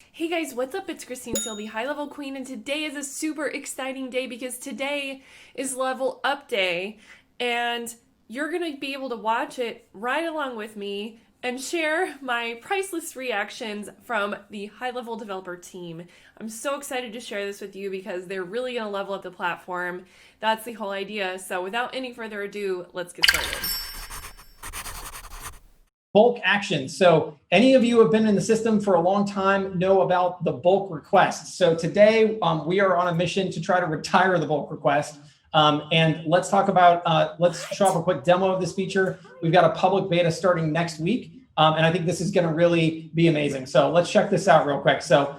Hey guys, what's up? It's Christine Seal, the High Level Queen, and today is a super exciting day because today is Level Up Day, and you're gonna be able to watch it right along with me and share my priceless reactions from the high level developer team. I'm so excited to share this with you because they're really gonna level up the platform. That's the whole idea. So without any further ado, let's get started. Bulk actions. So any of you who have been in the system for a long time know about the bulk requests. So today we are on a mission to try to retire the bulk request. And let's talk about, let's show off a quick demo of this feature. We've got a public beta starting next week. And I think this is going to really be amazing. So let's check this out real quick. So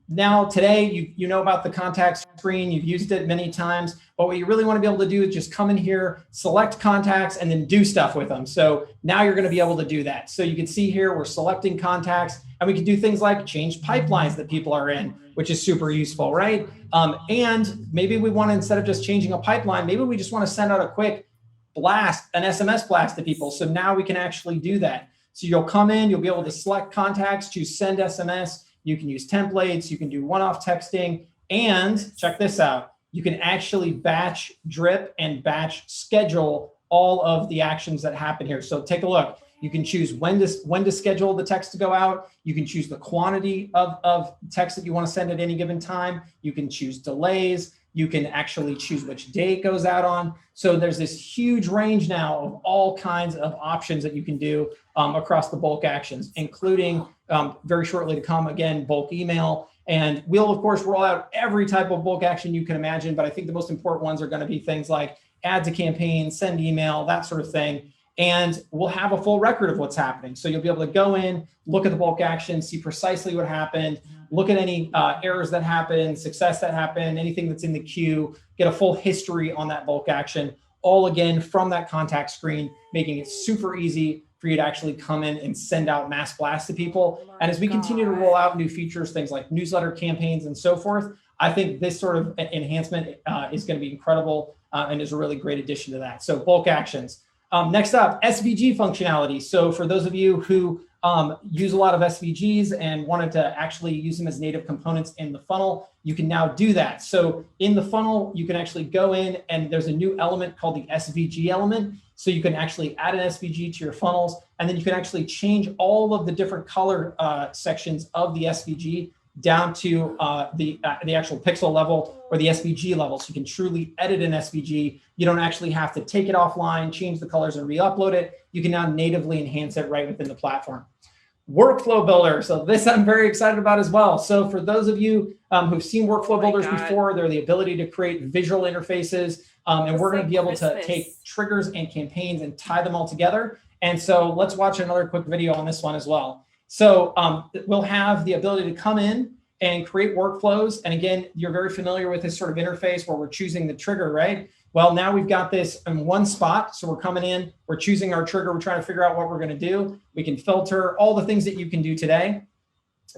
now today, you know about the contact screen. You've used it many times. But what you really want to be able to do is just come in here, select contacts, and then do stuff with them. So now you're going to be able to do that. So you can see here, we're selecting contacts, and we can do things like change pipelines that people are in, which is super useful, right? And maybe we want to, instead of just changing a pipeline, maybe we just want to send out a quick blast, an SMS blast to people. So now we can actually do that. So you'll come in, you'll be able to select contacts, choose send SMS. You can use templates, you can do one-off texting, and check this out. You can actually batch drip and batch schedule all of the actions that happen here. So take a look. You can choose when to schedule the text to go out. You can choose the quantity of text that you want to send at any given time. You can choose delays. You can actually choose which day it goes out on. So there's this huge range now of all kinds of options that you can do across the bulk actions, including very shortly to come, again, bulk email. And we'll, of course, roll out every type of bulk action you can imagine. But I think the most important ones are going to be things like add to campaign, send email, that sort of thing. And we'll have a full record of what's happening. So you'll be able to go in, look at the bulk action, see precisely what happened, look at any errors that happened, success that happened, anything that's in the queue, get a full history on that bulk action, all again from that contact screen, making it super easy for you to actually come in and send out mass blasts to people. And as we continue to roll out new features, things like newsletter campaigns and so forth, I think this sort of enhancement is going to be incredible and is a really great addition to that. So bulk actions. Next up, SVG functionality. So for those of you who use a lot of SVGs and wanted to actually use them as native components in the funnel, you can now do that. So in the funnel, you can actually go in and there's a new element called the SVG element. So you can actually add an SVG to your funnels, and then you can actually change all of the different color sections of the SVG down to the actual pixel level or the SVG level. So you can truly edit an SVG. You don't actually have to take it offline, change the colors, and re-upload it. You can now natively enhance it right within the platform. Workflow Builder. So this I'm very excited about as well. So for those of you who've seen workflow builders before, they're the ability to create visual interfaces. And we're going to be able to take triggers and campaigns and tie them all together. And so let's watch another quick video on this one as well. So we'll have the ability to come in and create workflows. And again, you're very familiar with this sort of interface where we're choosing the trigger, right? Well, now we've got this in one spot. So we're coming in, we're choosing our trigger. We're trying to figure out what we're going to do. We can filter all the things that you can do today.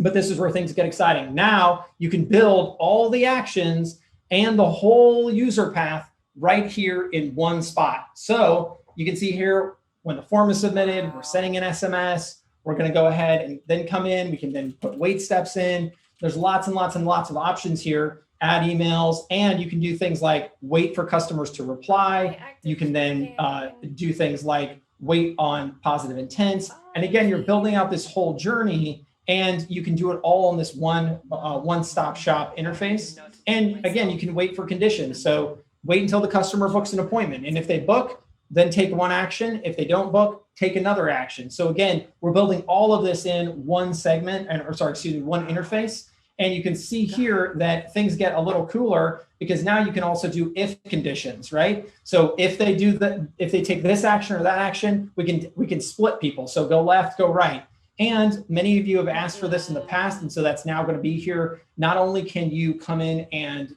But this is where things get exciting. Now you can build all the actions and the whole user path right here in one spot. So you can see here when the form is submitted, we're sending an SMS. We're going to go ahead and then come in. We can then put wait steps in. There's lots and lots and lots of options here. Add emails, and you can do things like wait for customers to reply. You can then do things like wait on positive intents. And again, you're building out this whole journey, and you can do it all in this one-stop shop interface. And again, you can wait for conditions. So wait until the customer books an appointment. And if they book, then take one action. If they don't book, take another action. So again, we're building all of this in one segment, one interface. And you can see here that things get a little cooler because now you can also do if conditions, right? So if they take this action or that action, we can split people. So go left, go right. And many of you have asked for this in the past, and so that's now going to be here. Not only can you come in and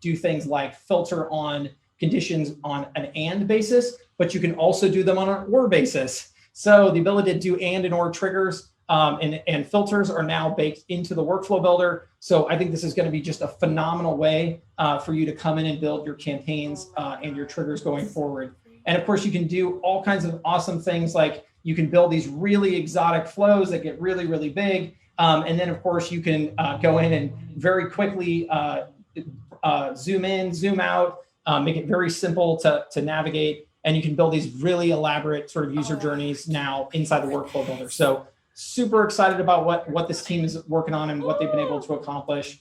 do things like filter on conditions on an and basis, but you can also do them on an or basis. So the ability to do and or triggers and filters are now baked into the workflow builder. So I think this is going to be just a phenomenal way for you to come in and build your campaigns and your triggers going forward. And of course, you can do all kinds of awesome things like you can build these really exotic flows that get really, really big. And then, of course, you can go in and very quickly zoom in, zoom out, make it very simple to navigate. And you can build these really elaborate sort of user journeys now inside the workflow builder. So super excited about what this team is working on and what they've been able to accomplish.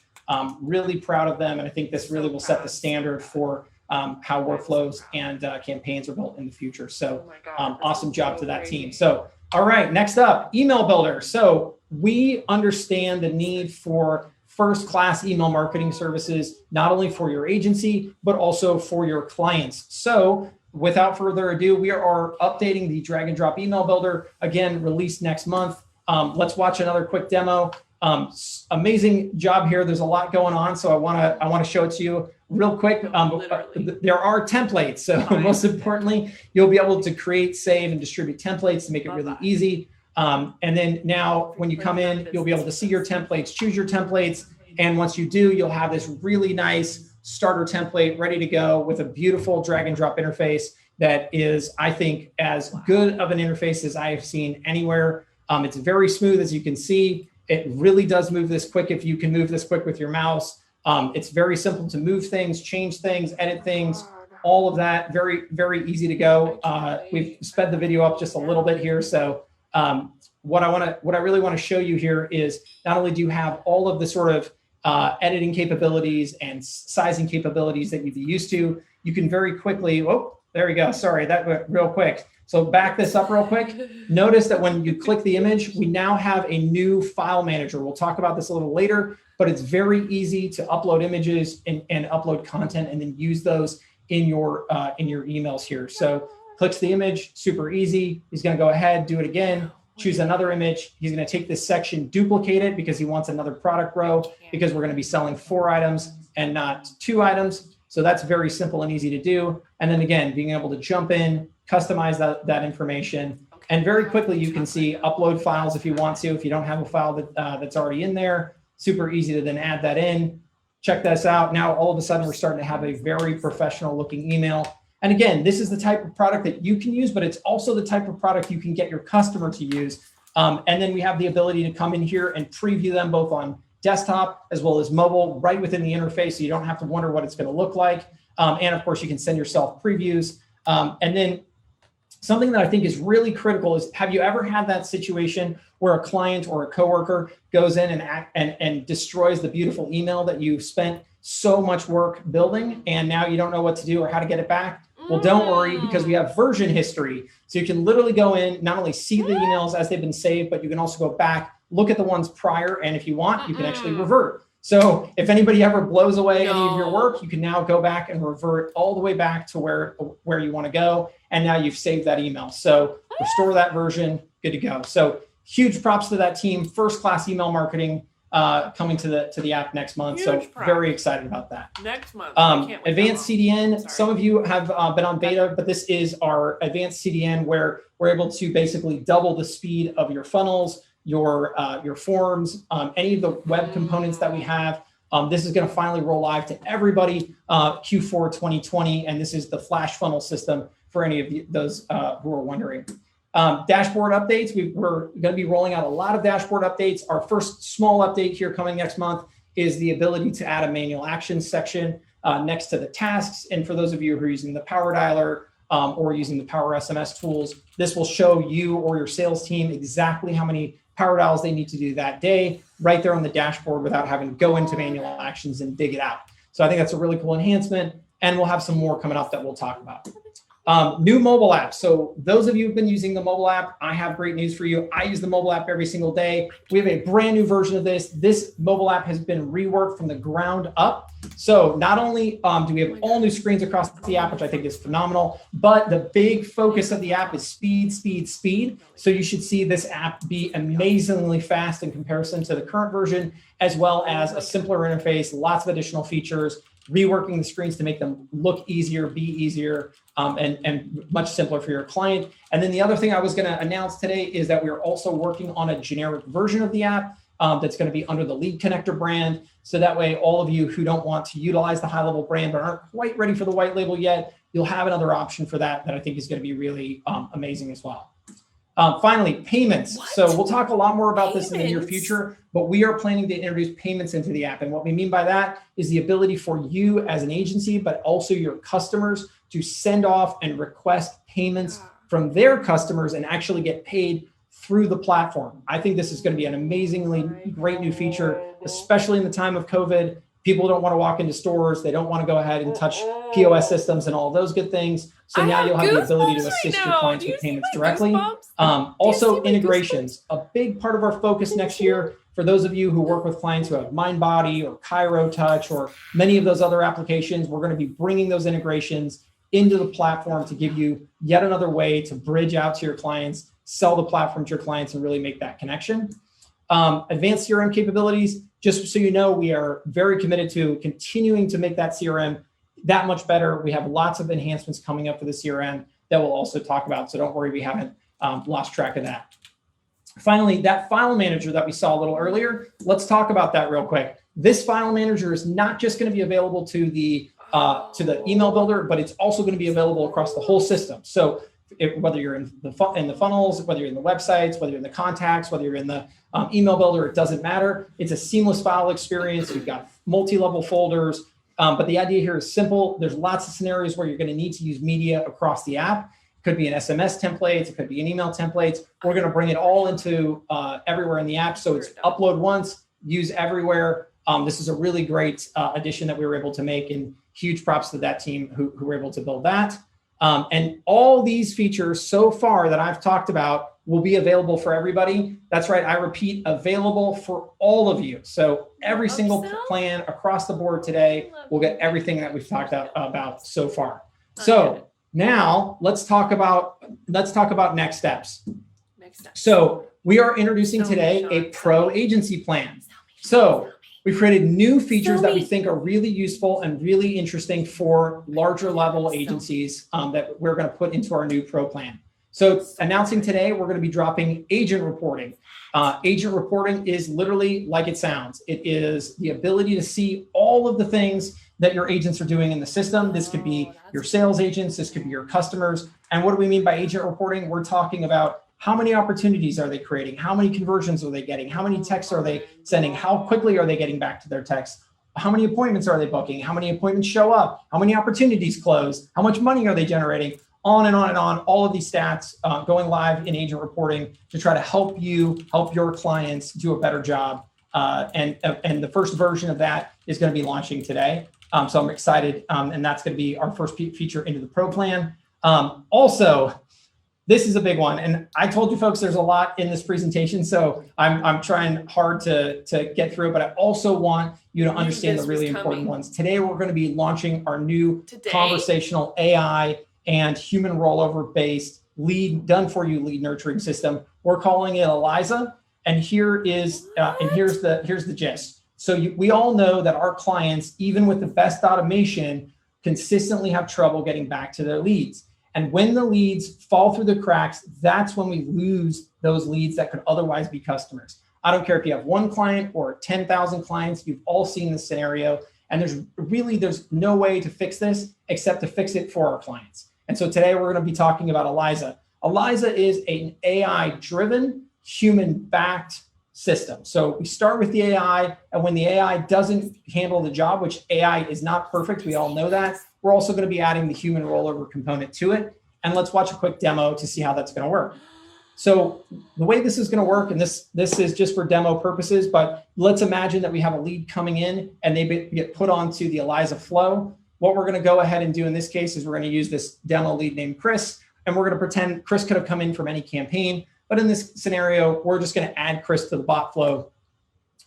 Really proud of them. And I think this really will set the standard for how workflows and campaigns are built in the future. So awesome job to that team. So, all right, next up, email builder. So we understand the need for first-class email marketing services, not only for your agency, but also for your clients. So without further ado, we are updating the drag and drop email builder, again, released next month. Let's watch another quick demo. Amazing job here. There's a lot going on, so I want to show it to you real quick. There are templates, so most importantly, you'll be able to create, save, and distribute templates to make it really easy. And then now when you come in, you'll be able to see your templates, choose your templates. And once you do, you'll have this really nice starter template ready to go with a beautiful drag and drop interface that is, I think, as good of an interface as I have seen anywhere. It's very smooth, as you can see. It really does move this quick if you can move this quick with your mouse. It's very simple to move things, change things, edit things, all of that. Very, very easy to go. We've sped the video up just a little bit here. So what I really want to show you here is not only do you have all of the sort of editing capabilities and sizing capabilities that you'd be used to, you can very quickly, oh, there we go. Sorry, that went real quick. So back this up real quick. Notice that when you click the image, we now have a new file manager. We'll talk about this a little later, but it's very easy to upload images and upload content and then use those in your emails here. So clicks the image, super easy. He's going to go ahead, do it again, choose another image. He's going to take this section, duplicate it because he wants another product row because we're going to be selling 4 items and not 2 items. So that's very simple and easy to do. And then again, being able to jump in, customize that information. And very quickly, you can see upload files if you want to. If you don't have a file that's already in there, super easy to then add that in. Check this out. Now, all of a sudden, we're starting to have a very professional looking email. And again, this is the type of product that you can use, but it's also the type of product you can get your customer to use. And then we have the ability to come in here and preview them both on desktop as well as mobile right within the interface. So you don't have to wonder what it's going to look like. And of course, you can send yourself previews. And then something that I think is really critical is, have you ever had that situation where a client or a coworker goes in and destroys the beautiful email that you've spent so much work building, and now you don't know what to do or how to get it back? Well, don't worry, because we have version history. So you can literally go in, not only see the emails as they've been saved, but you can also go back, look at the ones prior, and if you want, you can actually revert. So if anybody ever blows away any of your work, you can now go back and revert all the way back to where you want to go. And now you've saved that email. So restore that version, good to go. So huge props to that team. First class email marketing coming to the app next month. Huge so props. Very excited about that. Next month. Advanced CDN. Some of you have been on beta, but this is our advanced CDN where we're able to basically double the speed of your funnels, your forms, any of the web components that we have. This is going to finally roll live to everybody Q4 2020, and this is the Flash funnel system for any of those who are wondering. Dashboard updates. We're going to be rolling out a lot of dashboard updates. Our first small update here coming next month is the ability to add a manual actions section next to the tasks. And for those of you who are using the Power Dialer or using the Power SMS tools, this will show you or your sales team exactly how many power dials they need to do that day right there on the dashboard without having to go into manual actions and dig it out. So I think that's a really cool enhancement, and we'll have some more coming up that we'll talk about. New mobile app. So those of you who've been using the mobile app, I have great news for you. I use the mobile app every single day. We have a brand new version of this. This mobile app has been reworked from the ground up. So not only do we have all new screens across the app, which I think is phenomenal, but the big focus of the app is speed, speed, speed. So you should see this app be amazingly fast in comparison to the current version, as well as a simpler interface, lots of additional features, reworking the screens to make them look easier, be easier, and much simpler for your client. And then the other thing I was going to announce today is that we're also working on a generic version of the app that's going to be under the LeadConnector brand. So that way, all of you who don't want to utilize the high-level brand but aren't quite ready for the white label yet, you'll have another option for that I think is going to be really amazing as well. Finally, payments. What? So we'll talk a lot more about this in the near Payments? future, but we are planning to introduce payments into the app. And what we mean by that is the ability for you as an agency, but also your customers to send off and request payments from their customers and actually get paid through the platform. I think this is going to be an amazingly great new feature, especially in the time of COVID. People don't want to walk into stores. They don't want to go ahead and touch POS systems and all those good things. So now you'll have the ability to assist your clients with payments directly. Also, integrations, a big part of our focus next year. For those of you who work with clients who have MindBody or Cairo Touch or many of those other applications, we're going to be bringing those integrations into the platform to give you yet another way to bridge out to your clients, sell the platform to your clients, and really make that connection. Advanced CRM capabilities, just so you know, we are very committed to continuing to make that CRM that much better. We have lots of enhancements coming up for the CRM that we'll also talk about. So don't worry, we haven't lost track of that. Finally, that file manager that we saw a little earlier, let's talk about that real quick. This file manager is not just going to be available to the email builder, but it's also going to be available across the whole system. So whether you're in the funnels, whether you're in the websites, whether you're in the contacts, whether you're in the email builder, it doesn't matter. It's a seamless file experience. You've got multi-level folders, but the idea here is simple. There's lots of scenarios where you're going to need to use media across the app. It could be an SMS templates, it could be an email templates. We're going to bring it all into everywhere in the app. So it's upload once, use everywhere. This is a really great addition that we were able to make, and huge props to that team who were able to build that. And all these features so far that I've talked about will be available for everybody. That's right. I repeat, available for all of you. So every single plan across the board today will get everything that we've talked about so far. So now let's talk about next steps. So we are introducing today a pro agency plan. So we've created new features that we think are really useful and really interesting for larger level agencies that we're going to put into our new pro plan. So announcing today, we're going to be dropping agent reporting. Agent reporting is literally like it sounds. It is the ability to see all of the things that your agents are doing in the system. This could be your sales agents. This could be your customers. And what do we mean by agent reporting? We're talking about how many opportunities are they creating? How many conversions are they getting? How many texts are they sending? How quickly are they getting back to their texts? How many appointments are they booking? How many appointments show up? How many opportunities close? How much money are they generating? On and on and on, all of these stats going live in agent reporting to try to help your clients do a better job. And the first version of that is going to be launching today. So I'm excited. And that's going to be our first feature into the pro plan. Also, this is a big one. And I told you folks, there's a lot in this presentation. So I'm trying hard to get through it, but I also want you to understand the really important ones. Today, we're going to be launching our new conversational AI and human rollover based done for you lead nurturing system. We're calling it Eliza. And here's the gist. So we all know that our clients, even with the best automation, consistently have trouble getting back to their leads. And when the leads fall through the cracks, that's when we lose those leads that could otherwise be customers. I don't care if you have one client or 10,000 clients, you've all seen this scenario. And there's no way to fix this except to fix it for our clients. And so today we're going to be talking about Eliza. Eliza is an AI-driven, human-backed system. So we start with the AI, and when the AI doesn't handle the job, which AI is not perfect, we all know that, we're also going to be adding the human rollover component to it. And let's watch a quick demo to see how that's going to work. So the way this is going to work, and this is just for demo purposes, but let's imagine that we have a lead coming in and they get put onto the Eliza flow. What we're going to go ahead and do in this case is we're going to use this demo lead named Chris, and we're going to pretend Chris could have come in from any campaign. But in this scenario, we're just going to add Chris to the bot flow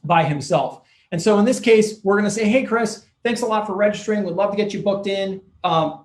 by himself. And so in this case, we're going to say, hey, Chris, thanks a lot for registering. We'd love to get you booked in.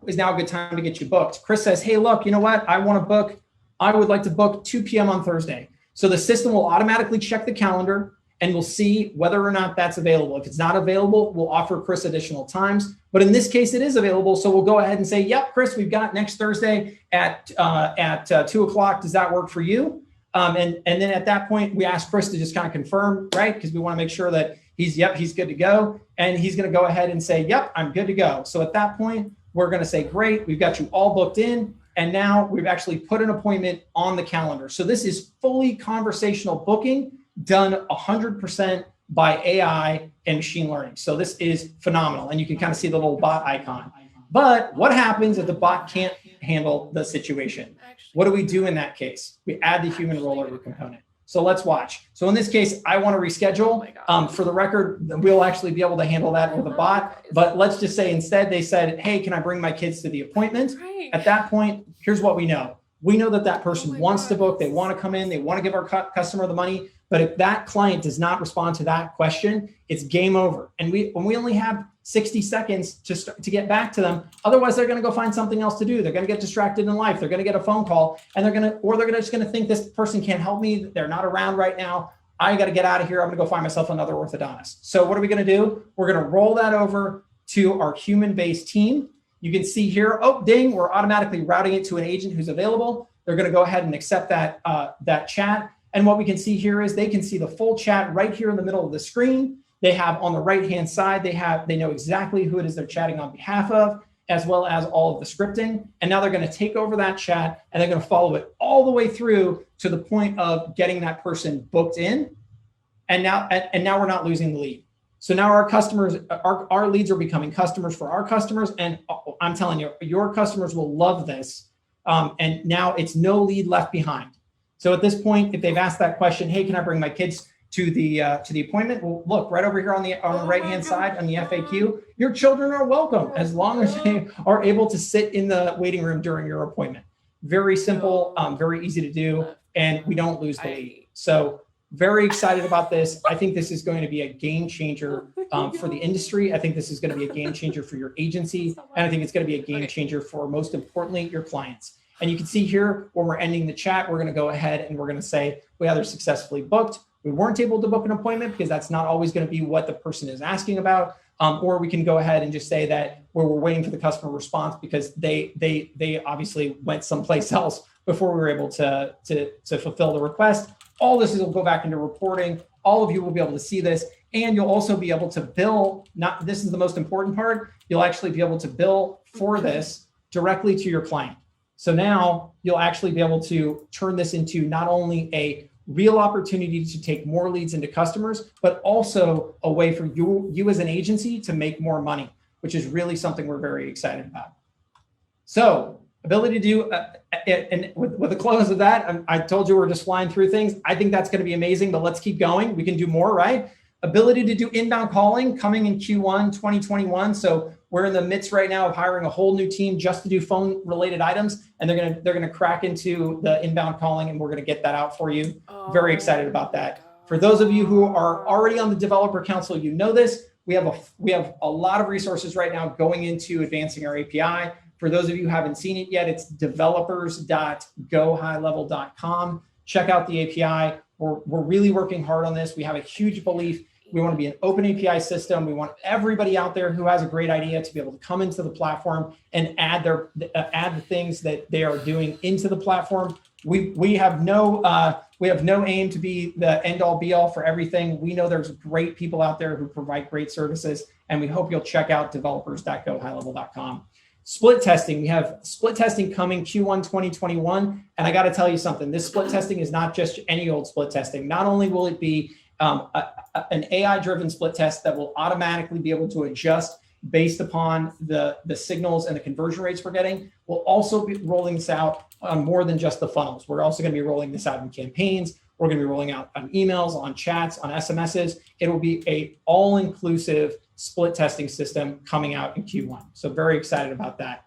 Is now a good time to get you booked? Chris says, hey, look, you know what? I would like to book 2 p.m. on Thursday. So the system will automatically check the calendar and we'll see whether or not that's available. If it's not available, we'll offer Chris additional times. But in this case, it is available. So we'll go ahead and say, yep, Chris, we've got next Thursday at 2 o'clock. Does that work for you? And then at that point, we ask Chris to just kind of confirm, right? Because we want to make sure that he's good to go. And he's going to go ahead and say, yep, I'm good to go. So at that point, we're going to say, great, we've got you all booked in. And now we've actually put an appointment on the calendar. So this is fully conversational booking done 100% by AI and machine learning. So this is phenomenal. And you can kind of see the little bot icon. But what happens if the bot can't handle the situation? What do we do in that case? We add the human rollover component. So let's watch. So in this case, I want to reschedule. For the record, we'll actually be able to handle that with a bot. But let's just say instead they said, hey, can I bring my kids to the appointment? At that point, here's what we know. We know that that person wants to book. They want to come in. They want to give our customer the money. But if that client does not respond to that question, it's game over. And we only have 60 seconds to get back to them. Otherwise, they're going to go find something else to do. They're going to get distracted in life. They're going to get a phone call, and they're just going to think this person can't help me. They're not around right now. I got to get out of here. I'm going to go find myself another orthodontist. So what are we going to do? We're going to roll that over to our human-based team. You can see here, oh, ding, we're automatically routing it to an agent who's available. They're going to go ahead and accept that chat. And what we can see here is they can see the full chat right here in the middle of the screen. They have on the right-hand side, they know exactly who it is they're chatting on behalf of, as well as all of the scripting. And now they're going to take over that chat and they're going to follow it all the way through to the point of getting that person booked in. And now we're not losing the lead. So now our customers, our leads are becoming customers for our customers. And I'm telling you, your customers will love this. And now it's no lead left behind. So at this point, if they've asked that question, hey, can I bring my kids to the appointment? Well, look right over here on the right-hand side on the FAQ, your children are welcome as long as they are able to sit in the waiting room during your appointment. Very simple, very easy to do, and we don't lose the lead. So very excited about this. I think this is going to be a game changer for the industry. I think this is going to be a game changer for your agency, and I think it's going to be a game changer for, most importantly, your clients. And you can see here when we're ending the chat, we're going to go ahead and we're going to say we either successfully booked, we weren't able to book an appointment because that's not always going to be what the person is asking about, or we can go ahead and just say that we're waiting for the customer response because they obviously went someplace else before we were able to fulfill the request. All this will go back into reporting. All of you will be able to see this, and you'll also be able to bill. This is the most important part. You'll actually be able to bill for this directly to your client. So now you'll actually be able to turn this into not only a real opportunity to take more leads into customers, but also a way for you as an agency to make more money, which is really something we're very excited about. So ability to do, and with the close of that, I told you we're just flying through things. I think that's going to be amazing, but let's keep going. We can do more, right? Ability to do inbound calling coming in Q1 2021. So we're in the midst right now of hiring a whole new team just to do phone related items. And they're gonna crack into the inbound calling, and we're gonna get that out for you. Very excited about that. For those of you who are already on the Developer Council, you know this. We have a lot of resources right now going into advancing our API. For those of you who haven't seen it yet, it's developers.gohighlevel.com. Check out the API. We're really working hard on this. We have a huge belief. We want to be an open API system. We want everybody out there who has a great idea to be able to come into the platform and add the things that they are doing into the platform. We have no aim to be the end all be all for everything. We know there's great people out there who provide great services, and we hope you'll check out developers.gohighlevel.com. Split testing. We have split testing coming Q1 2021. And I got to tell you something, this split testing is not just any old split testing. Not only will it be an AI-driven split test that will automatically be able to adjust based upon the signals and the conversion rates we're getting, we'll also be rolling this out on more than just the funnels. We're also going to be rolling this out in campaigns. We're going to be rolling out on emails, on chats, on SMSs. It will be a all-inclusive split testing system coming out in Q1. So very excited about that.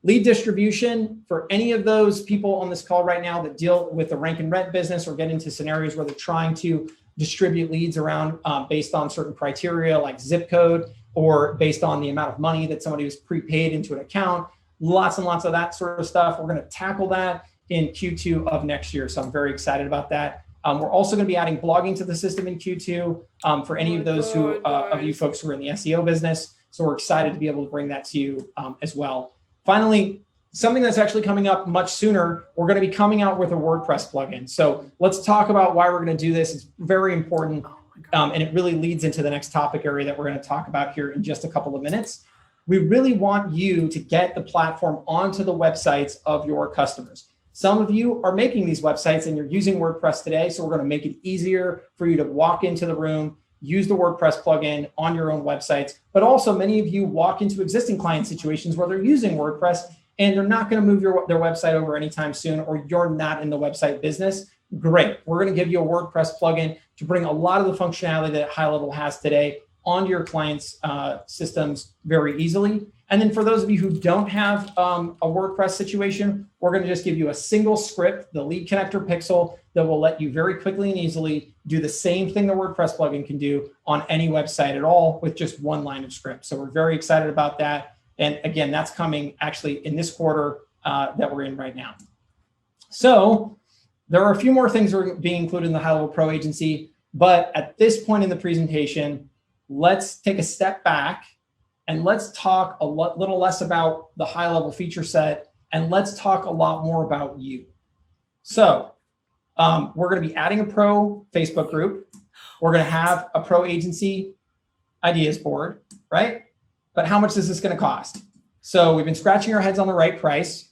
Lead distribution, for any of those people on this call right now that deal with the rank and rent business or get into scenarios where they're trying to distribute leads around based on certain criteria like zip code or based on the amount of money that somebody was prepaid into an account, lots and lots of that sort of stuff. We're going to tackle that in Q2 of next year. So I'm very excited about that. We're also going to be adding blogging to the system in Q2 for any of those of you folks who are in the SEO business. So we're excited to be able to bring that to you as well. Finally, something that's actually coming up much sooner, we're going to be coming out with a WordPress plugin. So let's talk about why we're going to do this. It's very important, and it really leads into the next topic area that we're going to talk about here in just a couple of minutes. we really want you to get the platform onto the websites of your customers. Some of you are making these websites and you're using WordPress today, so we're going to make it easier for you to walk into the room, use the WordPress plugin on your own websites. But also many of you walk into existing client situations where they're using WordPress and they're not going to move their website over anytime soon, or you're not in the website business. Great. We're going to give you a WordPress plugin to bring a lot of the functionality that HighLevel has today onto your clients' systems very easily. And then for those of you who don't have a WordPress situation, we're going to just give you a single script, the LeadConnector Pixel, that will let you very quickly and easily do the same thing the WordPress plugin can do on any website at all with just one line of script. So we're very excited about that. And again, that's coming actually in this quarter that we're in right now. So there are a few more things that are being included in the HighLevel Pro Agency, but at this point in the presentation, let's take a step back and let's talk a little less about the HighLevel feature set, and let's talk a lot more about you. So we're going to be adding a Pro Facebook group. We're going to have a Pro Agency ideas board, right? But how much is this going to cost? So we've been scratching our heads on the right price.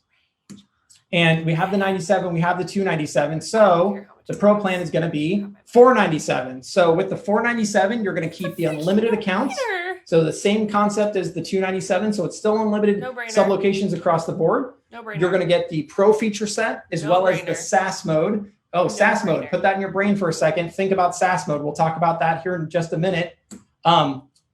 And we have the 97, we have the 297. So the Pro plan is going to be 497. So with the 497, you're going to keep the unlimited accounts. So the same concept as the 297. So it's still unlimited sub-locations across the board. You're going to get the Pro feature set as well as the SaaS mode. Oh, SaaS mode. Put that in your brain for a second. Think about SaaS mode. We'll talk about that here in just a minute.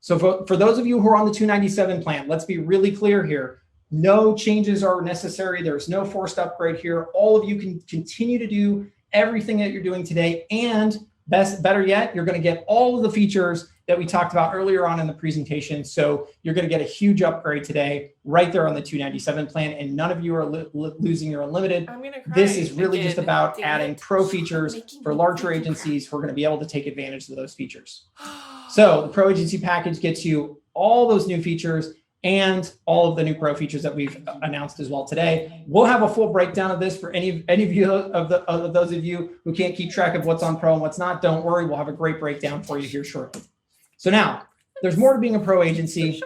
So for those of you who are on the 297 plan, let's be really clear here. No changes are necessary. There's no forced upgrade here. All of you can continue to do everything that you're doing today. And better yet, you're going to get all of the features that we talked about earlier on in the presentation. So you're going to get a huge upgrade today right there on the 297 plan. And none of you are losing your unlimited. This is really just about adding Pro features for larger agencies who are going to be able to take advantage of those features. So the Pro Agency package gets you all those new features and all of the new Pro features that we've announced as well today. We'll have a full breakdown of this for any of you of those of you who can't keep track of what's on Pro and what's not. Don't worry, we'll have a great breakdown for you here shortly. So now, there's more to being a Pro agency.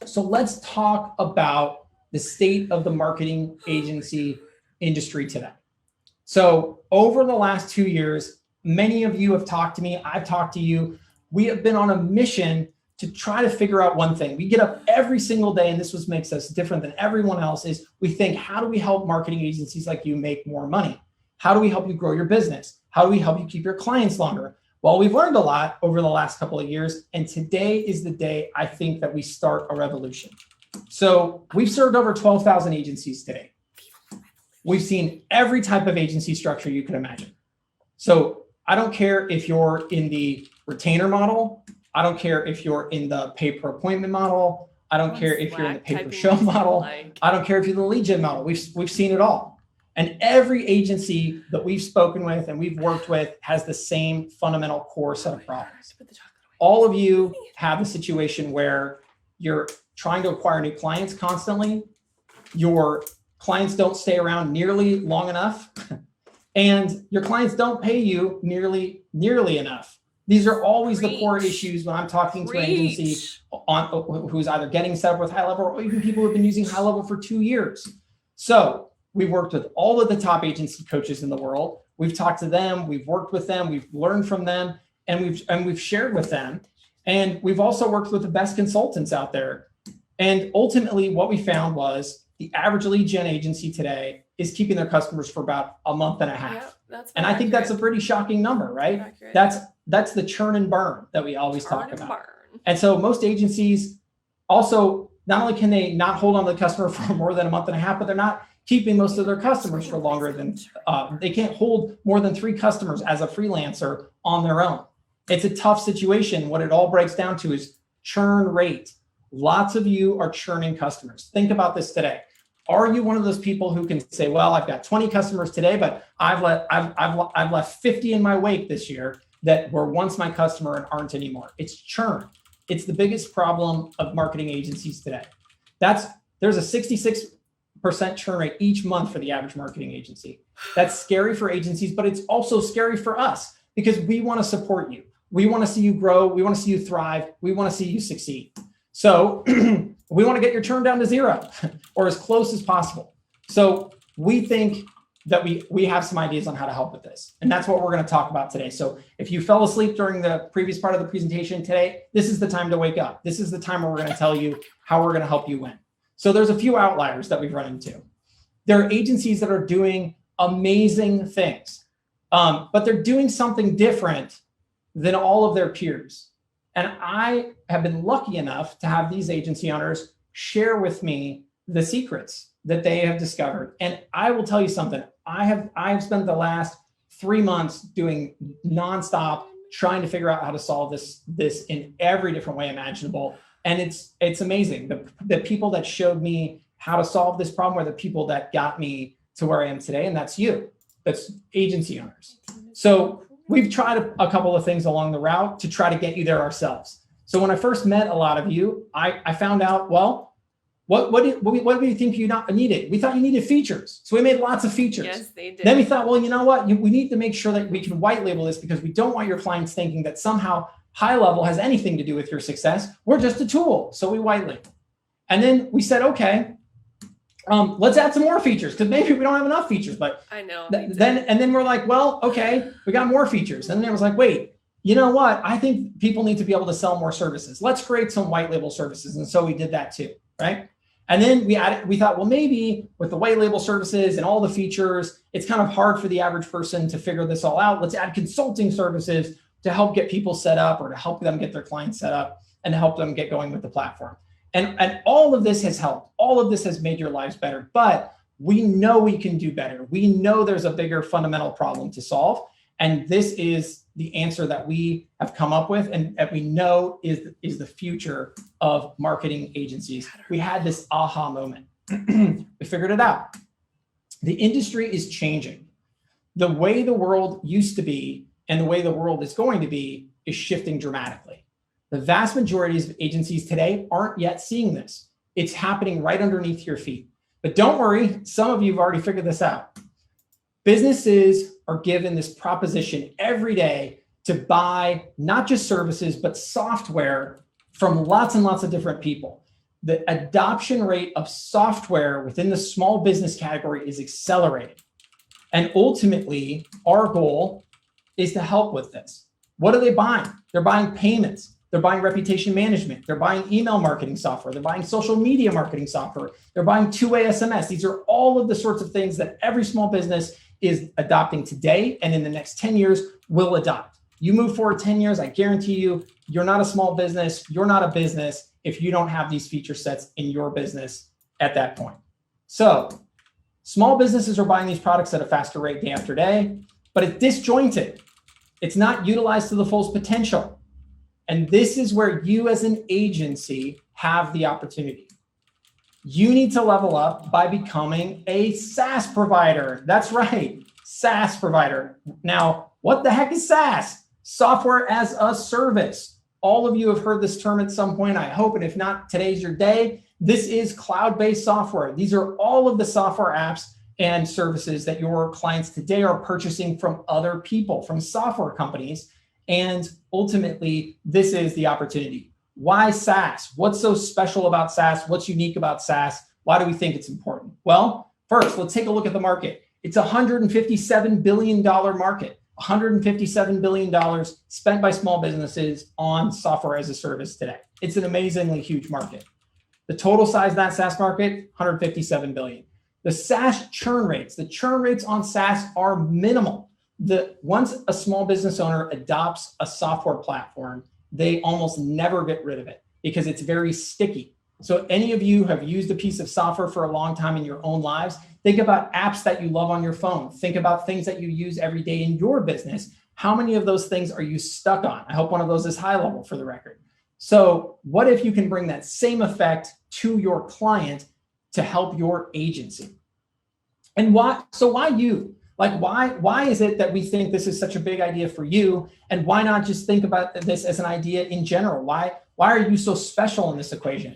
So let's talk about the state of the marketing agency industry today. So over the last 2 years, many of you have talked to me. I've talked to you. We have been on a mission to try to figure out one thing. We get up every single day, and this is what makes us different than everyone else, is we think, how do we help marketing agencies like you make more money? How do we help you grow your business? How do we help you keep your clients longer? Well, we've learned a lot over the last couple of years, and today is the day I think that we start a revolution. So we've served over 12,000 agencies today. We've seen every type of agency structure you could imagine. So I don't care if you're in the retainer model. I don't care if you're in the pay per appointment model. I don't care if you're in the pay per show model. I don't care if you're in the lead gen model. We've seen it all. And every agency that we've spoken with and we've worked with has the same fundamental core set of problems. All of you have a situation where you're trying to acquire new clients constantly. Your clients don't stay around nearly long enough. And your clients don't pay you nearly enough. These are always the core issues when I'm talking to an agency who's either getting set up with HighLevel or even people who've been using HighLevel for 2 years. So we've worked with all of the top agency coaches in the world. We've talked to them, we've worked with them, we've learned from them, and we've shared with them. And we've also worked with the best consultants out there. And ultimately what we found was the average lead gen agency today is keeping their customers for about a month and a half. Yep, and I think that's a pretty shocking number, right? That's the churn and burn that we always talk about. And so most agencies also, not only can they not hold on to the customer for more than a month and a half, but they're not keeping most of their customers for longer than, they can't hold more than 3 customers as a freelancer on their own. It's a tough situation. What it all breaks down to is churn rate. Lots of you are churning customers. Think about this today. Are you one of those people who can say, well, I've got 20 customers today, but I've left 50 in my wake this year that were once my customer and aren't anymore? It's churn. It's the biggest problem of marketing agencies today. There's a 66% churn rate each month for the average marketing agency. That's scary for agencies, but it's also scary for us because we want to support you. We want to see you grow. We want to see you thrive. We want to see you succeed. So We want to get your churn down to 0 or as close as possible. So we think that we have some ideas on how to help with this. And that's what we're going to talk about today. So if you fell asleep during the previous part of the presentation today, this is the time to wake up. This is the time where we're going to tell you how we're going to help you win. So there's a few outliers that we've run into. There are agencies that are doing amazing things, but they're doing something different than all of their peers. And I have been lucky enough to have these agency owners share with me the secrets that they have discovered. And I will tell you something, I've spent the last 3 months doing nonstop, trying to figure out how to solve this in every different way imaginable. And it's amazing. The people that showed me how to solve this problem are the people that got me to where I am today. And that's you, that's agency owners. So we've tried a couple of things along the route to try to get you there ourselves. So when I first met a lot of you, I found out, well, what do you think you needed? We thought you needed features. So we made lots of features. Yes, they did. Then we thought, well, you know what? We need to make sure that we can white label this because we don't want your clients thinking that somehow high level has anything to do with your success. We're just a tool. So we white label. And then we said, okay, let's add some more features because maybe we don't have enough features. But I know. Then we're like, well, okay, we got more features. And then it was like, wait, you know what? I think people need to be able to sell more services. Let's create some white label services. And so we did that too, right? And then we thought, well, maybe with the white label services and all the features, it's kind of hard for the average person to figure this all out. Let's add consulting services to help get people set up or to help them get their clients set up and to help them get going with the platform. And all of this has helped. All of this has made your lives better, but we know we can do better. We know there's a bigger fundamental problem to solve. And this is the answer that we have come up with and that we know is the future of marketing agencies. We had this aha moment. We figured it out. The industry is changing. The way the world used to be and the way the world is going to be is shifting dramatically. The vast majority of agencies today aren't yet seeing this. It's happening right underneath your feet. But don't worry, some of you have already figured this out. Businesses are given this proposition every day to buy not just services, but software from lots and lots of different people. The adoption rate of software within the small business category is accelerating. And ultimately, our goal is to help with this. What are they buying? They're buying payments. They're buying reputation management. They're buying email marketing software. They're buying social media marketing software. They're buying two-way SMS. These are all of the sorts of things that every small business is adopting today and in the next 10 years will adopt. You move forward 10 years, I guarantee you, you're not a small business. You're not a business if you don't have these feature sets in your business at that point. So small businesses are buying these products at a faster rate day after day, but it's disjointed. It's not utilized to the fullest potential. And this is where you as an agency have the opportunity. You need to level up by becoming a SaaS provider. That's right, SaaS provider. Now, what the heck is SaaS? Software as a service. All of you have heard this term at some point, I hope, and if not, today's your day. This is cloud-based software. These are all of the software apps and services that your clients today are purchasing from other people, from software companies. And ultimately, this is the opportunity. Why SaaS? What's so special about SaaS? What's unique about SaaS? Why do we think it's important? Well, first, let's take a look at the market. It's a $157 billion market. $157 billion spent by small businesses on software as a service today. It's an amazingly huge market. The total size of that SaaS market, $157 billion. The SaaS churn rates, the churn rates on SaaS are minimal. Once a small business owner adopts a software platform, they almost never get rid of it because it's very sticky. So any of you have used a piece of software for a long time in your own lives, think about apps that you love on your phone. Think about things that you use every day in your business. How many of those things are you stuck on? I hope one of those is high level for the record. So what if you can bring that same effect to your client to help your agency? And why? So why you? Like, why is it that we think this is such a big idea for you? And why not just think about this as an idea in general? Why are you so special in this equation?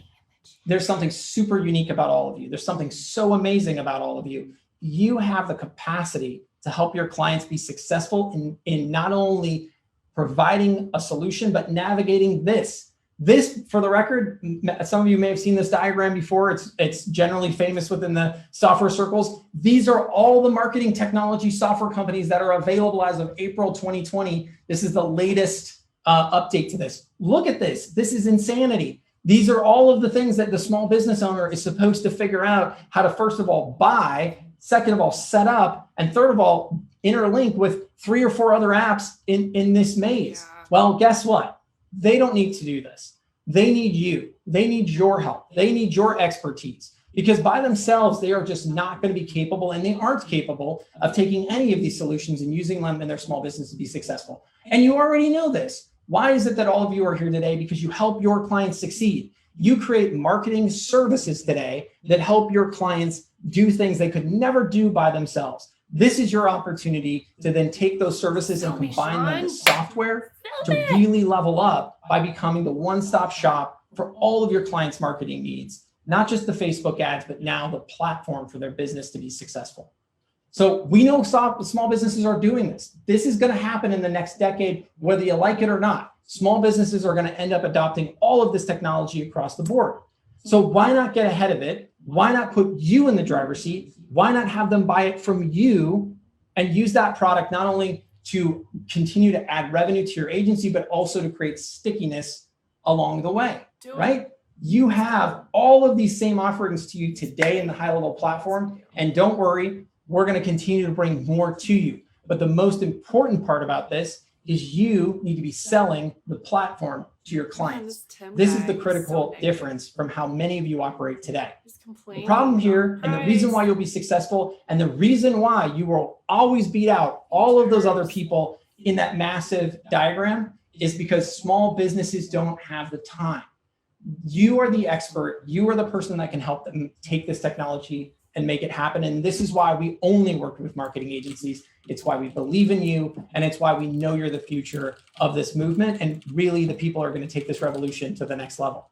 There's something super unique about all of you. There's something so amazing about all of you. You have the capacity to help your clients be successful in not only providing a solution, but navigating this. This, for the record, some of you may have seen this diagram before. It's generally famous within the software circles. These are all the marketing technology software companies that are available as of April 2020. This is the latest update to this. Look at this. This is insanity. These are all of the things that the small business owner is supposed to figure out how to, first of all, buy, second of all, set up, and third of all, interlink with 3 or 4 other apps in this maze. Yeah. Well, guess what? They don't need to do this. They need you. They need your help. They need your expertise, because by themselves, they are just not going to be capable, and they aren't capable of taking any of these solutions and using them in their small business to be successful. And you already know this. Why is it that all of you are here today? Because you help your clients succeed. You create marketing services today that help your clients do things they could never do by themselves. This is your opportunity to then take those services and combine them with software to really level up by becoming the one-stop shop for all of your clients' marketing needs, not just the Facebook ads, but now the platform for their business to be successful. So we know small businesses are doing this. This is going to happen in the next decade, whether you like it or not. Small businesses are going to end up adopting all of this technology across the board. So why not get ahead of it? Why not put you in the driver's seat? Why not have them buy it from you and use that product not only to continue to add revenue to your agency, but also to create stickiness along the way, right? You have all of these same offerings to you today in the high-level platform. And don't worry, we're going to continue to bring more to you. But the most important part about this is you need to be selling the platform to your clients. This is the critical difference from how many of you operate today. The problem here, and the reason why you'll be successful, and the reason why you will always beat out all of those other people in that massive diagram, is because small businesses don't have the time. You are the expert. You are the person that can help them take this technology and make it happen. And this is why we only work with marketing agencies. It's why we believe in you, and it's why we know you're the future of this movement. And really, the people are going to take this revolution to the next level.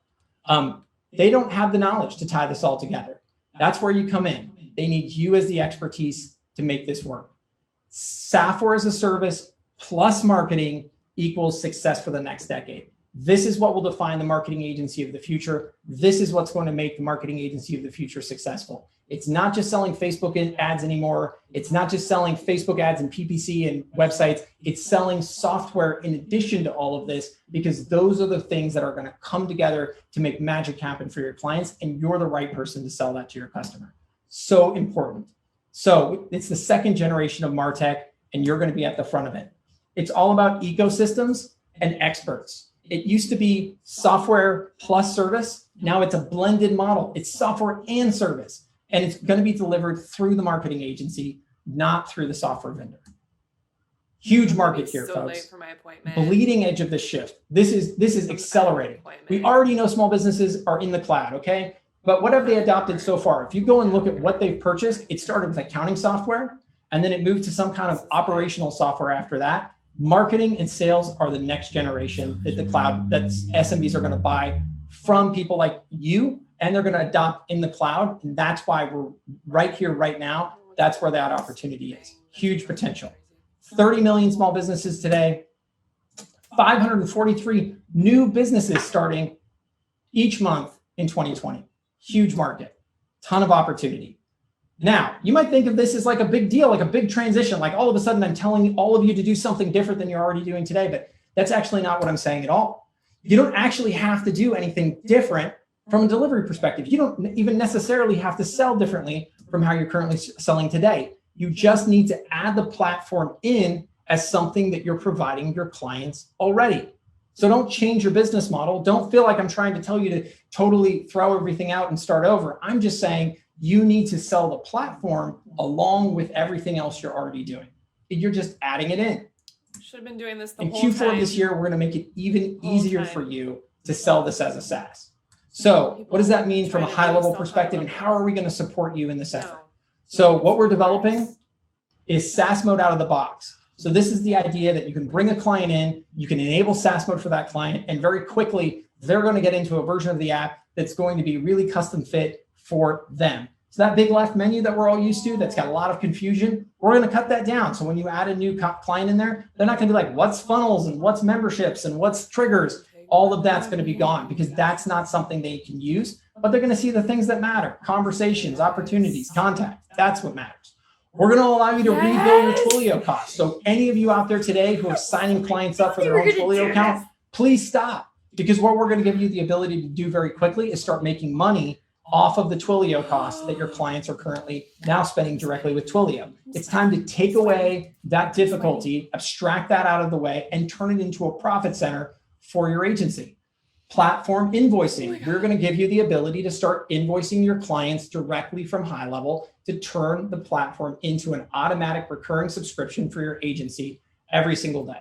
They don't have the knowledge to tie this all together. That's where you come in. They need you as the expertise to make this work. Software as a service plus marketing equals success for the next decade. This is what will define the marketing agency of the future. This is what's going to make the marketing agency of the future successful. It's not just selling Facebook ads anymore. It's not just selling Facebook ads and PPC and websites. It's selling software in addition to all of this, because those are the things that are going to come together to make magic happen for your clients. And you're the right person to sell that to your customer. So important. So it's the second generation of MarTech, and you're going to be at the front of it. It's all about ecosystems and experts. It used to be software plus service. Now it's a blended model. It's software and service. And it's going to be delivered through the marketing agency, not through the software vendor. Huge market here, folks. Late for my appointment. Bleeding edge of the shift. This is accelerating. We already know small businesses are in the cloud, okay? But what have they adopted so far? If you go and look at what they've purchased, it started with accounting software, and then it moved to some kind of operational software after that. Marketing and sales are the next generation that the cloud, that SMBs are going to buy from people like you, and they're going to adopt in the cloud. And that's why we're right here, right now. That's where that opportunity is. Huge potential. 30 million small businesses today, 543 new businesses starting each month in 2020. Huge market, ton of opportunity. Now, you might think of this as like a big deal, like a big transition, like all of a sudden I'm telling all of you to do something different than you're already doing today, but that's actually not what I'm saying at all. You don't actually have to do anything different from a delivery perspective. You don't even necessarily have to sell differently from how you're currently selling today. You just need to add the platform in as something that you're providing your clients already. So don't change your business model. Don't feel like I'm trying to tell you to totally throw everything out and start over. I'm just saying you need to sell the platform along with everything else you're already doing. You're just adding it in. Should have been doing this the in whole Q4 time. This year, we're going to make it even easier for you to sell this as a SaaS. So what does that mean from a high-level perspective, and how are we going to support you in this effort? So what we're developing is SaaS mode out of the box. So this is the idea that you can bring a client in, you can enable SaaS mode for that client, and very quickly, they're going to get into a version of the app that's going to be really custom fit for them. So that big left menu that we're all used to, that's got a lot of confusion, we're going to cut that down. So when you add a new client in there, they're not going to be like, what's funnels and what's memberships and what's triggers? all of that's going to be gone because that's not something they can use, but they're going to see the things that matter: conversations, opportunities, contact. That's what matters. We're going to allow you to rebill your Twilio costs. So any of you out there today who are signing clients up for their own Twilio account, please stop, because what we're going to give you the ability to do very quickly is start making money off of the Twilio costs that your clients are currently now spending directly with Twilio. It's time to take away that difficulty, abstract that out of the way, and turn it into a profit center for your agency. Platform invoicing. We're going to give you the ability to start invoicing your clients directly from HighLevel to turn the platform into an automatic recurring subscription for your agency every single day.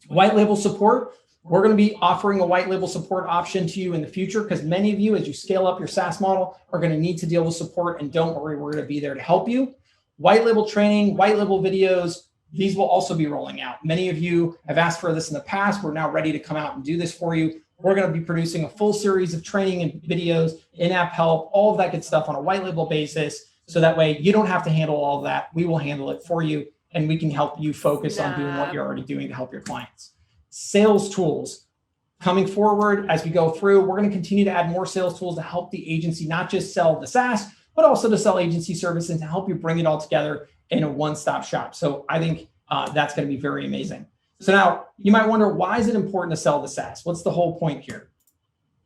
White label support. We're going to be offering a white label support option to you in the future, because many of you, as you scale up your SaaS model, are going to need to deal with support. And don't worry, we're going to be there to help you. White label training, white label videos, these will also be rolling out. Many of you have asked for this in the past. We're now ready to come out and do this for you. We're going to be producing a full series of training and videos, in-app help, all of that good stuff on a white label basis. So that way you don't have to handle all of that. We will handle it for you, and we can help you focus on doing what you're already doing to help your clients. Sales tools coming forward as we go through. We're going to continue to add more sales tools to help the agency not just sell the SaaS, but also to sell agency services and to help you bring it all together in a one-stop shop. So I think that's going to be very amazing. So now you might wonder, why is it important to sell the SaaS? What's the whole point here?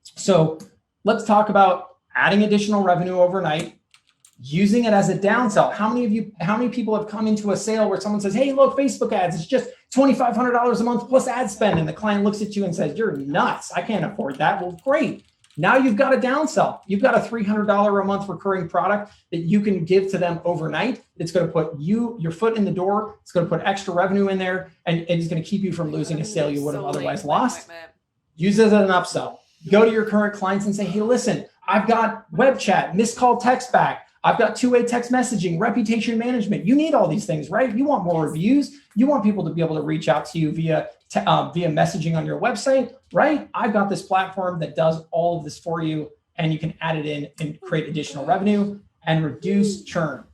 So let's talk about adding additional revenue overnight, using it as a downsell. How many people have come into a sale where someone says, hey, look, Facebook ads, it's just $2,500 a month plus ad spend. And the client looks at you and says, you're nuts. I can't afford that. Well, great. Now you've got a downsell. You've got a $300 a month recurring product that you can give to them overnight. It's going to put your foot in the door. It's going to put extra revenue in there, and it's going to keep you from losing a sale you would have otherwise lost. Use it as an upsell. Go to your current clients and say, hey, listen, I've got web chat, missed call text back. I've got two-way text messaging, reputation management. You need all these things, right? You want more reviews. You want people to be able to reach out to you via messaging on your website, right? I've got this platform that does all of this for you, and you can add it in and create additional revenue and reduce churn.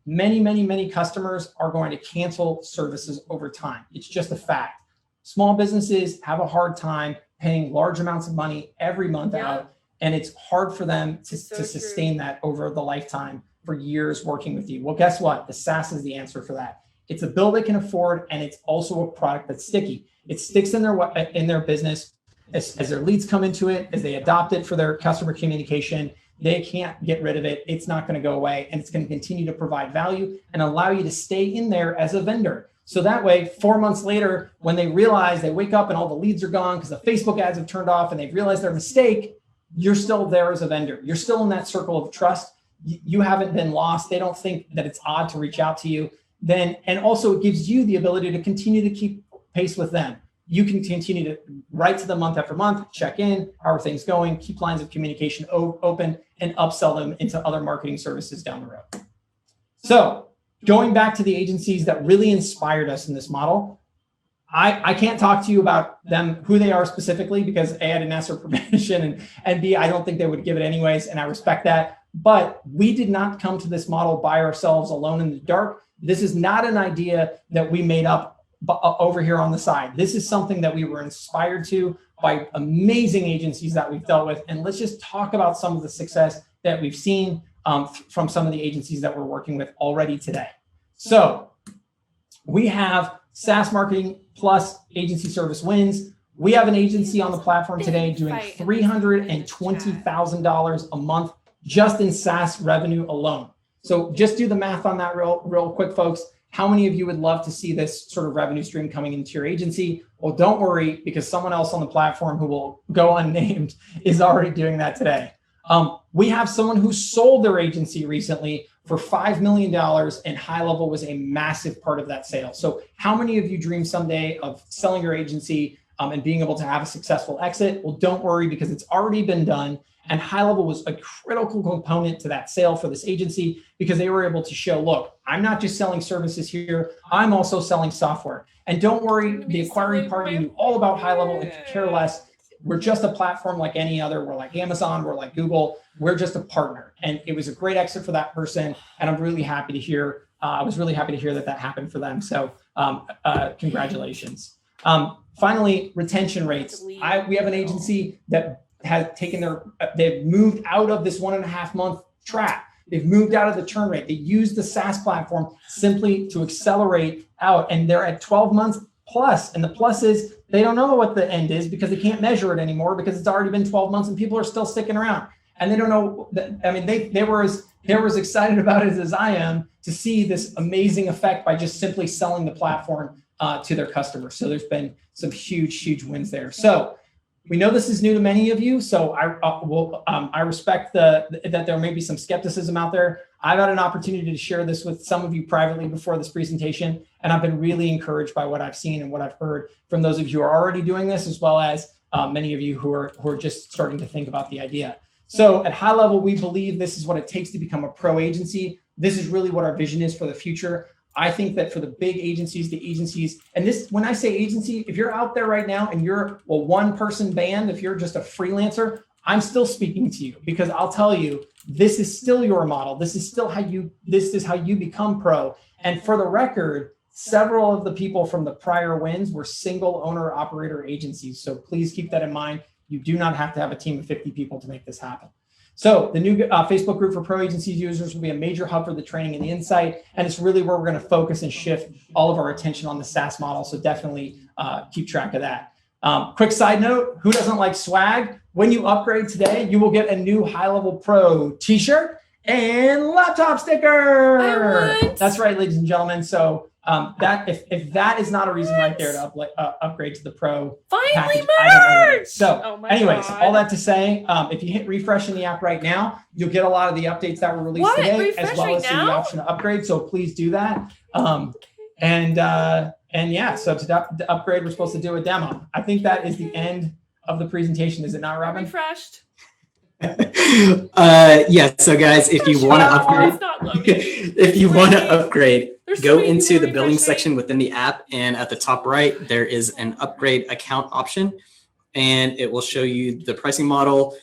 Many customers are going to cancel services over time. It's just a fact. Small businesses have a hard time paying large amounts of money every month out. And it's hard for them to sustain that over the lifetime for years working with you. Well, guess what? The SaaS is the answer for that. It's a bill they can afford, and it's also a product that's sticky. It sticks in their business as their leads come into it, as they adopt it for their customer communication. They can't get rid of it. It's not going to go away, and it's going to continue to provide value and allow you to stay in there as a vendor. So that way, 4 months later, when they realize, they wake up and all the leads are gone because the Facebook ads have turned off and they've realized their mistake, you're still there as a vendor. You're still in that circle of trust. You haven't been lost. They don't think that it's odd to reach out to you. And also it gives you the ability to continue to keep pace with them. You can continue to write to them month after month, check in, how are things going, keep lines of communication open, and upsell them into other marketing services down the road. So going back to the agencies that really inspired us in this model, I can't talk to you about them, who they are specifically, because A, I didn't ask for permission, and B, I don't think they would give it anyways, and I respect that. But we did not come to this model by ourselves alone in the dark. This is not an idea that we made up over here on the side. This is something that we were inspired to by amazing agencies that we've dealt with. And let's just talk about some of the success that we've seen from some of the agencies that we're working with already today. So we have SaaS marketing plus agency service wins. We have an agency on the platform today doing $320,000 a month just in SaaS revenue alone. So just do the math on that real quick, folks. How many of you would love to see this sort of revenue stream coming into your agency? Well, don't worry, because someone else on the platform who will go unnamed is already doing that today. We have someone who sold their agency recently for $5 million, and HighLevel was a massive part of that sale. So how many of you dream someday of selling your agency and being able to have a successful exit? Well, don't worry, because it's already been done. And HighLevel was a critical component to that sale for this agency, because they were able to show, look, I'm not just selling services here, I'm also selling software. And don't worry, the acquiring party knew all about HighLevel and could care less. We're just a platform like any other. We're like Amazon, we're like Google, we're just a partner. And it was a great exit for that person. And I'm really happy to hear, I was really happy to hear that happened for them. So congratulations. Finally, retention rates. We have an agency that has taken they've moved out of this 1.5 month trap. They've moved out of the churn rate. They use the SaaS platform simply to accelerate out, and they're at 12 months plus. And the plus is they don't know what the end is because they can't measure it anymore because it's already been 12 months and people are still sticking around. And they don't know that, I mean, they were as excited about it as I am to see this amazing effect by just simply selling the platform to their customers. So there's been some huge wins there. So we know this is new to many of you, so I respect that there may be some skepticism out there. I've had an opportunity to share this with some of you privately before this presentation, and I've been really encouraged by what I've seen and what I've heard from those of you who are already doing this, as well as many of you who are just starting to think about the idea. So at high level, we believe this is what it takes to become a pro agency. This is really what our vision is for the future. I think that for the big agencies, and this, when I say agency, if you're out there right now and you're a one-person band, if you're just a freelancer, I'm still speaking to you because I'll tell you, this is still your model. This is how you become pro. And for the record, several of the people from the prior wins were single owner operator agencies. So please keep that in mind. You do not have to have a team of 50 people to make this happen. So the new Facebook group for pro agencies users will be a major hub for the training and the insight. And it's really where we're going to focus and shift all of our attention on the SaaS model. So definitely keep track of that. Quick side note, who doesn't like swag? When you upgrade today, you will get a new High Level Pro t-shirt and laptop sticker. That's right, ladies and gentlemen. So that if that is not a reason right there to upgrade to the Pro package, I don't know what is. So anyways, all that to say, if you hit refresh in the app right now, you'll get a lot of the updates that were released today, as well as the option to upgrade. So please do that. And yeah, so to upgrade, we're supposed to do a demo. I think that is the end of the presentation. Is it not, Robin? Refreshed. Yeah. So guys, if you want to upgrade, go into the billing section within the app, and at the top right, there is an upgrade account option, and it will show you the pricing model.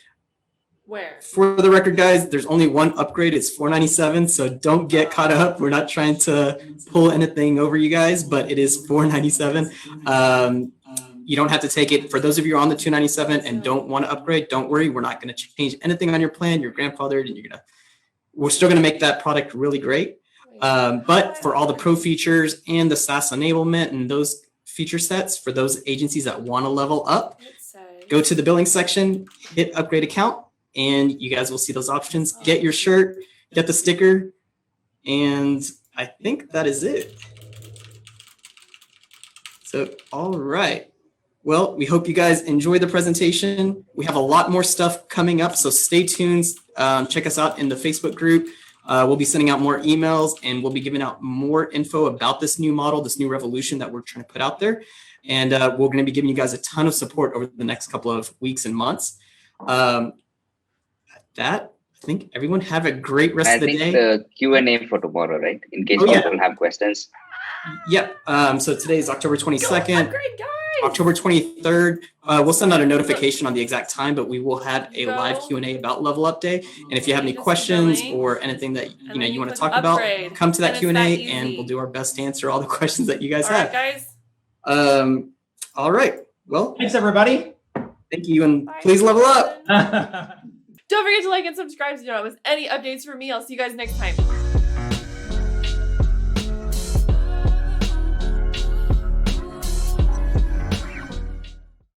Where? For the record, guys, there's only one upgrade. It's $497. So don't get caught up. We're not trying to pull anything over you guys, but it is $497. You don't have to take it. For those of you who are on the $297 and don't want to upgrade, don't worry. We're not going to change anything on your plan. You're grandfathered, and we're still going to make that product really great. But for all the pro features and the SaaS enablement and those feature sets for those agencies that want to level up, go to the billing section, hit upgrade account, and you guys will see those options. Get your shirt, get the sticker, and I think that is it. So, all right. Well, we hope you guys enjoy the presentation. We have a lot more stuff coming up, so stay tuned. Check us out in the Facebook group. We'll be sending out more emails, and we'll be giving out more info about this new model, this new revolution that we're trying to put out there. And we're going to be giving you guys a ton of support over the next couple of weeks and months. I think everyone have a great rest of the day. I think the Q&A for tomorrow, right? In case people have questions. Yep. So today is October 22nd. October 23rd, we'll send out a notification on the exact time, but we will have a live Q&A about Level Up Day. And if you have any questions or anything that you want to talk about, come to that Q&A, and we'll do our best to answer all the questions that you guys have. Guys. All right. Well, thanks everybody. Thank you, and please level up. Don't forget to like and subscribe so you don't miss any updates from me. I'll see you guys next time.